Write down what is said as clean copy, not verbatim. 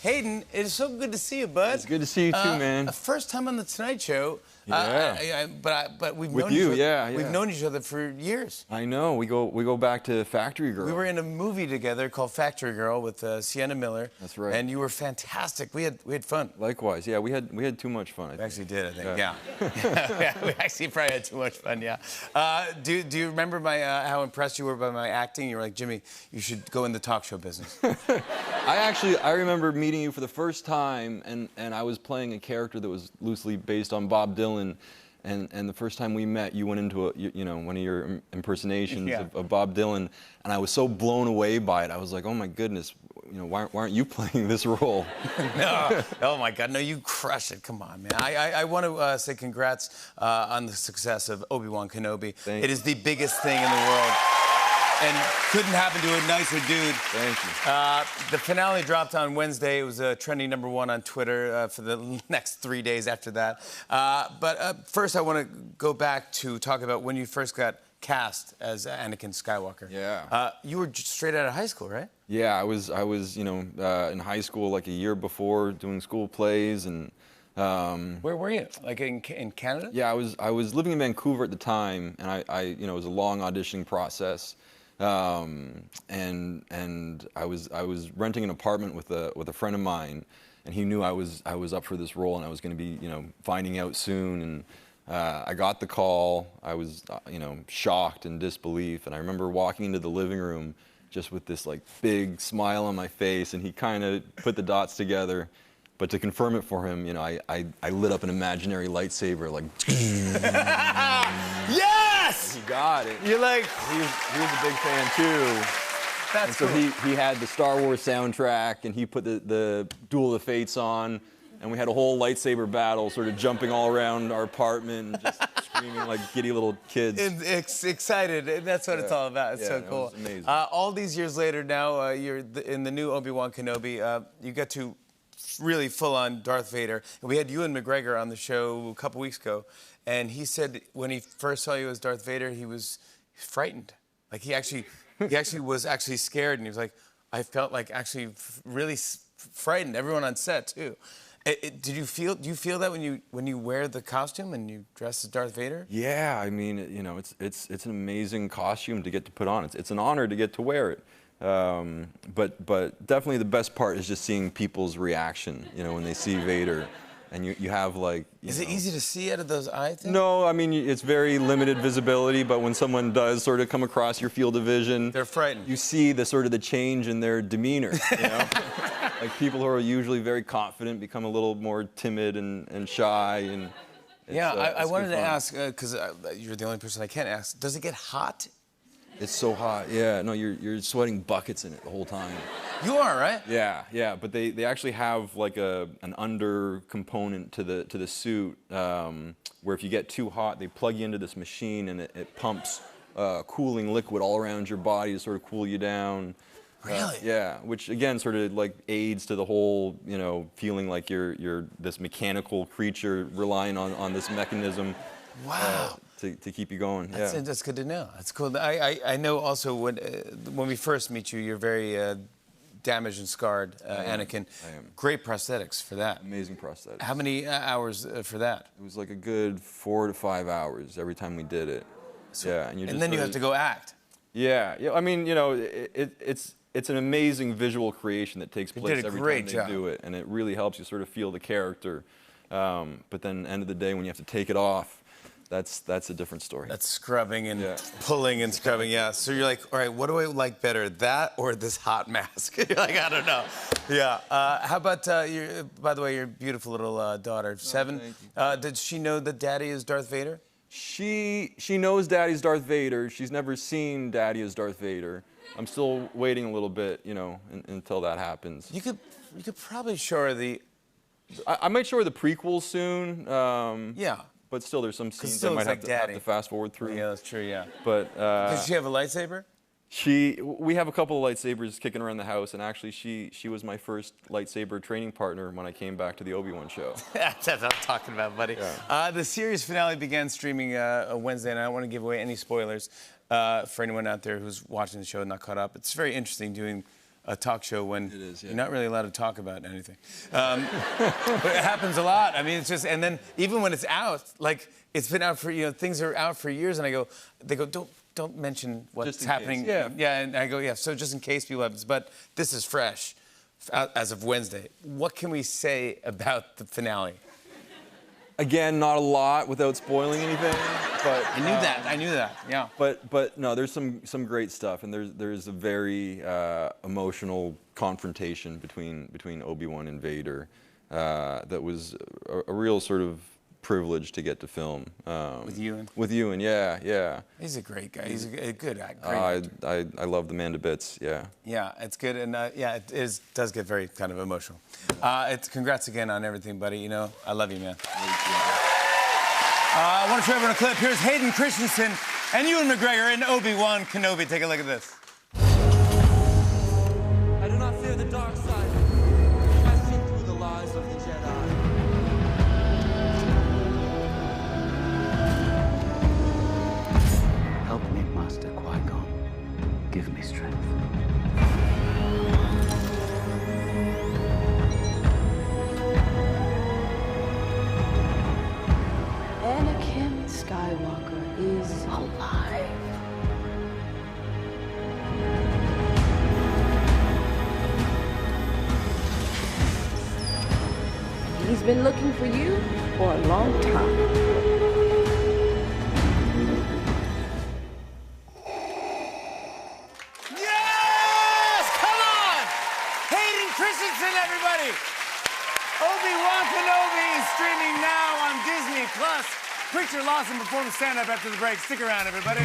Hayden, it is so good to see you, bud. It's good to see you too, man. First time on the Tonight Show. Yeah. But we've With known you, each other, yeah. We've known each other for years. I know. We go back to Factory Girl. We were in a movie together called Factory Girl with Sienna Miller. That's right. And you were fantastic. We had fun. Likewise, yeah. We had too much fun. I think. We actually did, I think. Yeah. We actually probably had too much fun. Yeah. Do you remember how impressed you were by my acting? You were like, Jimmy, you should go in the talk show business. I remember meeting you for the first time, and I was playing a character that was loosely based on Bob Dylan. And the first time we met, you went into one of your impersonations of Bob Dylan, and I was so blown away by it. I was like, oh my goodness, why aren't you playing this role? No, oh my God, no, you crushed it. Come on, man. I want to say congrats on the success of Obi-Wan Kenobi. Thank it you. is the biggest thing in the world. And couldn't happen to a nicer dude. Thank you. The finale dropped on Wednesday. It was trending #1 on Twitter for the next 3 days after that. But first, I want to go back to talk about when you first got cast as Anakin Skywalker. Yeah. You were straight out of high school, right? Yeah, I was in high school like a year before doing school plays and. Where were you? Like in Canada? Yeah, I was living in Vancouver at the time, and it was a long auditioning process. And I was renting an apartment with a friend of mine, and he knew I was up for this role, and I was going to be finding out soon. And I got the call. I was shocked and disbelief, and I remember walking into the living room just with this like big smile on my face, and he kind of put the dots together. But to confirm it for him, I lit up an imaginary lightsaber like. Yes! He got it. You're like. He was a big fan too. That's and so cool. he had the Star Wars soundtrack, and he put the Duel of the Fates on, and we had a whole lightsaber battle, sort of jumping all around our apartment and just screaming like giddy little kids. Excited. That's what it's all about. It's so cool. It was amazing. All these years later, now you're in the new Obi-Wan Kenobi. You get to really full-on Darth Vader. And we had Ewan McGregor on the show a couple weeks ago, and he said when he first saw you as Darth Vader, he was frightened. Like he actually was actually scared, and he was like, I felt like actually really frightened. Everyone on set too. Do you feel that when you wear the costume and you dress as Darth Vader? Yeah, I mean, it's an amazing costume to get to put on. It's an honor to get to wear it. But definitely the best part is just seeing people's reaction, when they see Vader, and you have like. Is it easy to see out of those eye things? No, I mean it's very limited visibility, but when someone does sort of come across your field of vision, they're frightened. You see the change in their demeanor. Like people who are usually very confident become a little more timid and shy and. Yeah, I wanted to ask because you're the only person I can ask. Does it get hot? It's so hot. Yeah, no, you're sweating buckets in it the whole time. You are, right? Yeah, but they actually have like an under component to the suit where if you get too hot, they plug you into this machine and it pumps cooling liquid all around your body to sort of cool you down. Really? Yeah, which again sort of like aids to the whole feeling like you're this mechanical creature relying on this mechanism. Wow. To keep you going. That's good to know. That's cool. I know also when we first meet you, you're very damaged and scarred, Anakin. I am. Great prosthetics for that. Amazing prosthetics. How many hours for that? It was like a good 4 to 5 hours every time we did it. And then you have to go act. Yeah. I mean, it's an amazing visual creation that takes place every time they do it, and it really helps you sort of feel the character. But then, end of the day, when you have to take it off. That's a different story. That's scrubbing and pulling and scrubbing, yeah. So you're like, all right, what do I like better, that or this hot mask? You're like, I don't know. Yeah. How about, by the way, your beautiful little daughter, 7? Did she know that Daddy is Darth Vader? She knows Daddy's Darth Vader. She's never seen Daddy as Darth Vader. I'm still waiting a little bit, until that happens. You could probably show her I might show her the prequels soon. Yeah. But still, there's some scenes I might have to fast forward through. Yeah, that's true, yeah. But does she have a lightsaber? We have a couple of lightsabers kicking around the house, and actually she was my first lightsaber training partner when I came back to the Obi-Wan show. That's what I'm talking about, buddy. Yeah. The series finale began streaming Wednesday, and I don't want to give away any spoilers for anyone out there who's watching the show and not caught up. It's very interesting doing a talk show when It is, yeah. you're not really allowed to talk about anything. But it happens a lot. I mean, it's just, and then even when it's out, like it's been out for, you know, things are out for years, and they go, don't mention what's Just in happening. case. Yeah, and I go, yeah, so just in case people have, but this is fresh as of Wednesday. What can we say about the finale? Again, not a lot without spoiling anything, but I knew that, yeah. But no, there's some great stuff, and there's a very emotional confrontation between Obi-Wan and Vader that was a real sort of privilege to get to film. With Ewan? With Ewan, yeah. He's a great guy. He's a good actor. I love the man to bits, yeah. Yeah, it's good, and yeah, does get very kind of emotional. Congrats again on everything, buddy. You know, I love you, man. I want to show everyone a clip. Here's Hayden Christensen and Ewan McGregor in Obi-Wan Kenobi. Take a look at this. I do not fear the dark side. I see through the lies of the Jedi. Help me, Master Qui-Gon. Give me strength. Anakin Skywalker is alive. He's been looking for you for a long time. Yes! Come on! Hayden Christensen, everybody! Obi-Wan Kenobi is streaming now on Disney+. Preacher Lawson performs stand-up after the break. Stick around, everybody.